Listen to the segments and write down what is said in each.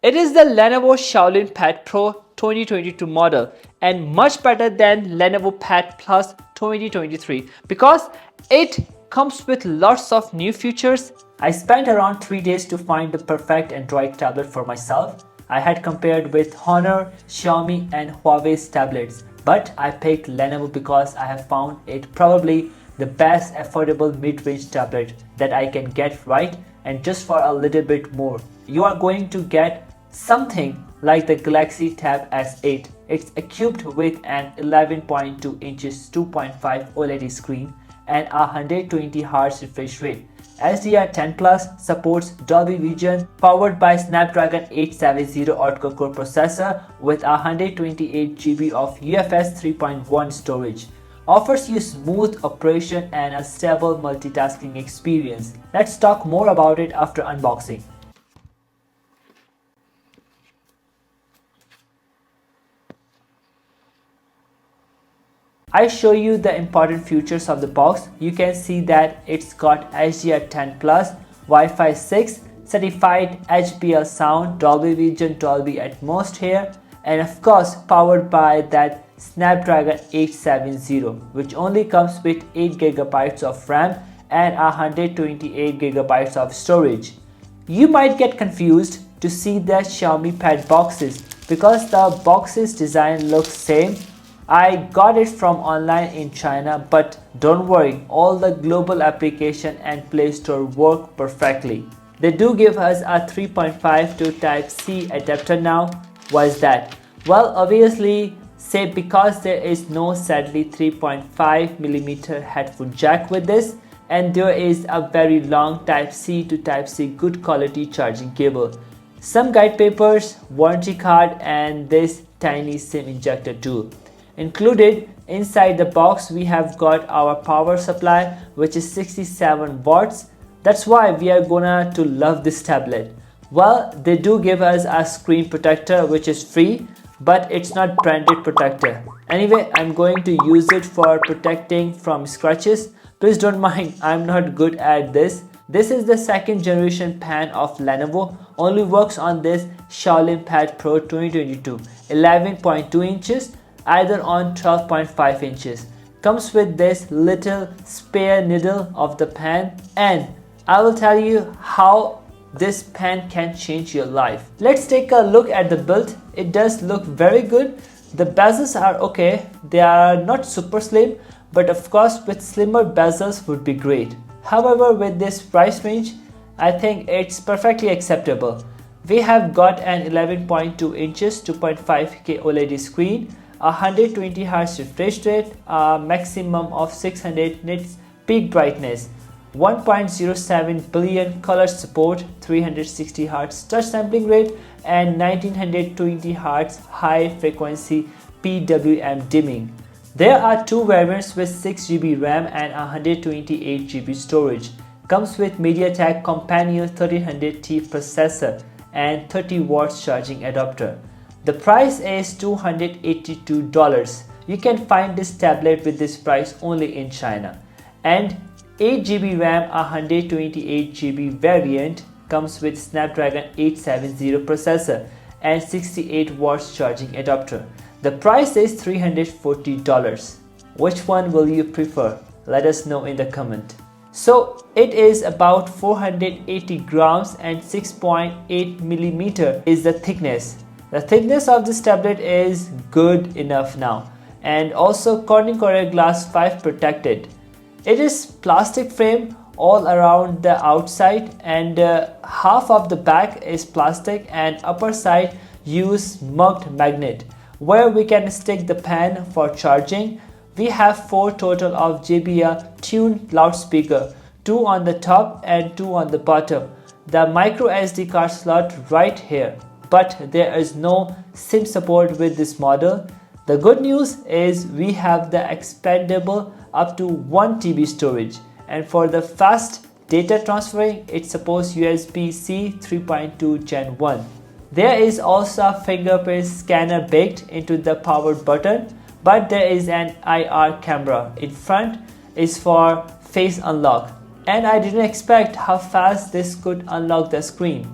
It is the Lenovo Xiaoxin Pad Pro 2022 model and much better than Lenovo Pad Plus 2023 because it comes with lots of new features. I spent around 3 days to find the perfect Android tablet for myself. I had compared with Honor, Xiaomi and Huawei's tablets, but I picked Lenovo because I have found it probably the best affordable mid-range tablet that I can get, right? And just for a little bit more, you are going to get something like the Galaxy Tab S8. It's equipped with an 11.2 inches 2.5 OLED screen and a 120Hz refresh rate. HDR10 Plus supports Dolby Vision, powered by Snapdragon 870 octa core processor with a 128GB of UFS 3.1 storage. Offers you smooth operation and a stable multitasking experience. Let's talk more about it after unboxing. I show you the important features of the box. You can see that it's got HDR10 Plus, Wi-Fi 6, certified HBL sound, Dolby Vision, Dolby Atmos here, and of course powered by that Snapdragon 870, which only comes with 8GB of RAM and 128GB of storage. You might get confused to see the Xiaomi Pad boxes because the box's design looks same. I got it from online in China, but don't worry, all the global application and Play Store work perfectly. They do give us a 3.5 to Type-C adapter now. Why is that? Well, obviously, say because there is no sadly 3.5mm headphone jack with this, and there is a very long Type-C to Type-C good quality charging cable. Some guide papers, warranty card, and this tiny SIM injector tool. Included inside the box, we have got our power supply, which is 67 watts. That's why we are gonna to love this tablet. Well, they do give us a screen protector which is free, but it's not branded protector. Anyway, I'm going to use it for protecting from scratches. Please don't mind, I'm not good at this. This is the second generation pen of Lenovo, only works on this Xiaoxin Pad Pro 2022, 11.2 inches, either on 12.5 inches. Comes with this little spare needle of the pen, and I will tell you how this pen can change your life. Let's take a look at the build. It does look very good. The bezels are okay. They are not super slim, but of course with slimmer bezels would be great. However, with this price range, I think it's perfectly acceptable. We have got an 11.2 inches 2.5K OLED screen, a 120Hz refresh rate, a maximum of 600 nits peak brightness, 1.07 billion color support, 360Hz touch sampling rate, and 1920Hz high frequency PWM dimming. There are two variants with 6GB RAM and 128GB storage. Comes with MediaTek Kompanio 1300T processor and 30 watts charging adapter. The price is $282. You can find this tablet with this price only in China. And 8GB RAM 128GB variant comes with Snapdragon 870 processor and 68 watts charging adapter. The price is $340. Which one will you prefer? Let us know in the comment. So it is about 480 grams and 6.8mm is the thickness. The thickness of this tablet is good enough now, and also Corning Gorilla Glass 5 protected. It is plastic frame all around the outside, and half of the back is plastic, and upper side use mugged magnet where we can stick the pen for charging. We have 4 total of JBL tuned loudspeaker, 2 on the top and 2 on the bottom. The micro SD card slot right here. But there is no SIM support with this model. The good news is we have the expandable up to 1 TB storage, and for the fast data transferring, it supports USB-C 3.2 Gen 1. There is also a fingerprint scanner baked into the power button, but there is an IR camera in front is for face unlock, and I didn't expect how fast this could unlock the screen.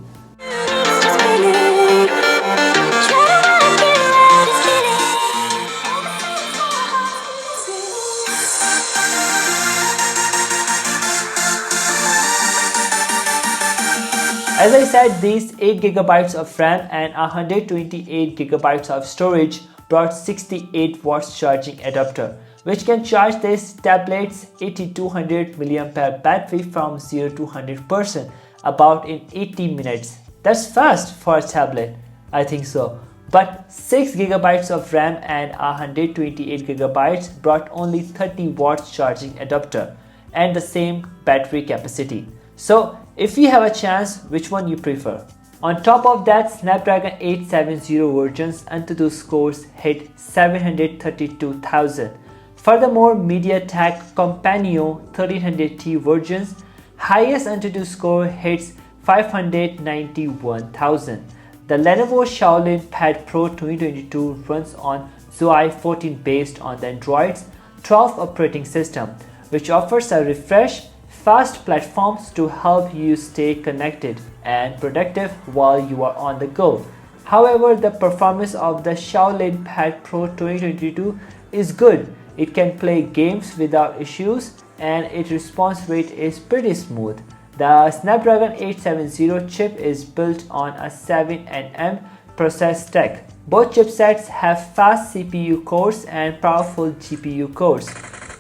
As I said, these 8GB of RAM and 128GB of storage brought 68 watts charging adapter, which can charge this tablet's 8200 mAh battery from 0 to 100% about in 80 minutes. That's fast for a tablet, I think so. But 6GB of RAM and 128GB brought only 30 watts charging adapter and the same battery capacity. So if you have a chance, which one you prefer? On top of that, Snapdragon 870 versions Antutu scores hit 732,000. Furthermore, MediaTek Kompanio 1300T versions highest Antutu score hits 591,000. The Lenovo Xiaoxin Pad Pro 2022 runs on Xiaomi 14 based on the Android's 12 operating system, which offers a refresh, fast platforms to help you stay connected and productive while you are on the go. However, the performance of the Xiaoxin Pad Pro 2022 is good. It can play games without issues and its response rate is pretty smooth. The Snapdragon 870 chip is built on a 7nm process stack. Both chipsets have fast CPU cores and powerful GPU cores.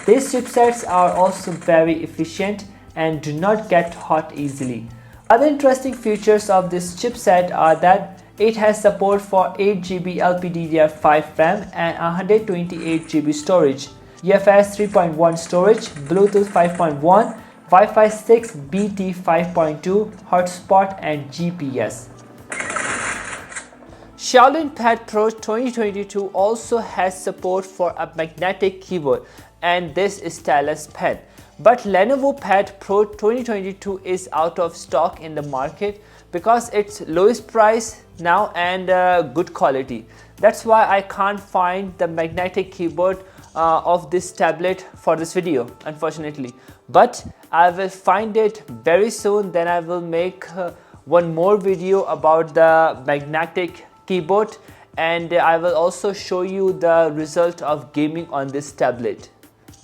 These chipsets are also very efficient and do not get hot easily. Other interesting features of this chipset are that it has support for 8GB LPDDR5 RAM and 128GB storage, UFS 3.1 storage, Bluetooth 5.1, Wi-Fi 6, BT 5.2, hotspot and GPS. Xiaoxin Pad Pro 2022 also has support for a magnetic keyboard and this is Stylus pen. But Lenovo Pad Pro 2022 is out of stock in the market because it's lowest price now and good quality. That's why I can't find the magnetic keyboard of this tablet for this video, unfortunately. But I will find it very soon. Then I will make one more video about the magnetic keyboard and I will also show you the result of gaming on this tablet.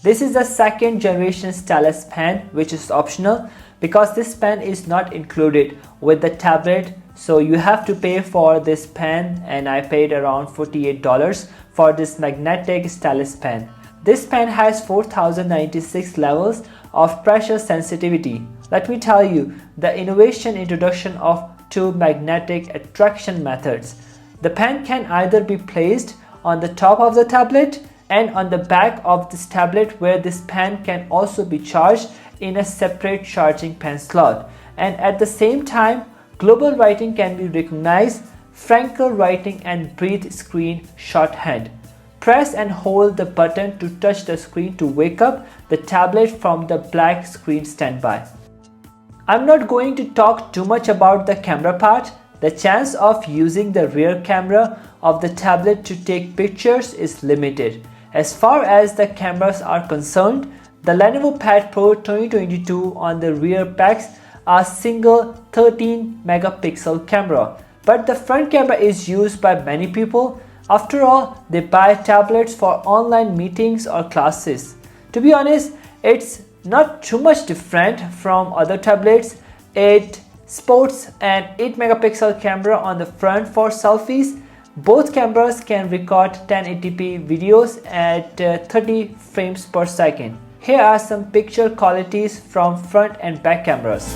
This is the second generation Stylus pen, which is optional because this pen is not included with the tablet, so you have to pay for this pen and I paid around $48 for this magnetic Stylus pen. This pen has 4096 levels of pressure sensitivity. Let me tell you the introduction of two magnetic attraction methods. The pen can either be placed on the top of the tablet and on the back of this tablet, where this pen can also be charged in a separate charging pen slot, and at the same time global writing can be recognized, Frankel writing and breathe screen shorthand. Press and hold the button to touch the screen to wake up the tablet from the black screen standby. I'm not going to talk too much about the camera part. The chance of using the rear camera of the tablet to take pictures is limited. As far as the cameras are concerned, the Lenovo Pad Pro 2022 on the rear packs a single 13 megapixel camera, but the front camera is used by many people. After all, they buy tablets for online meetings or classes. To be honest, it's not too much different from other tablets. It sports an 8 megapixel camera on the front for selfies. Both cameras can record 1080p videos at 30 frames per second. Here are some picture qualities from front and back cameras.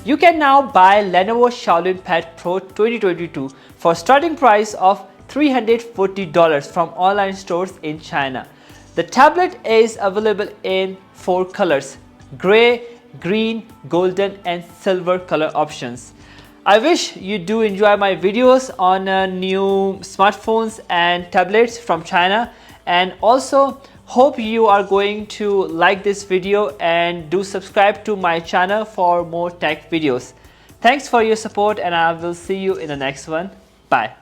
You can now buy Lenovo Xiaoxin Pad Pro 2022 for starting price of $340 from online stores in China. The tablet is available in 4 colors: gray, green, golden and silver color options. I wish you do enjoy my videos on new smartphones and tablets from China, and also Hope you are going to like this video and do subscribe to my channel for more tech videos. Thanks for your support and I will see you in the next one. Bye.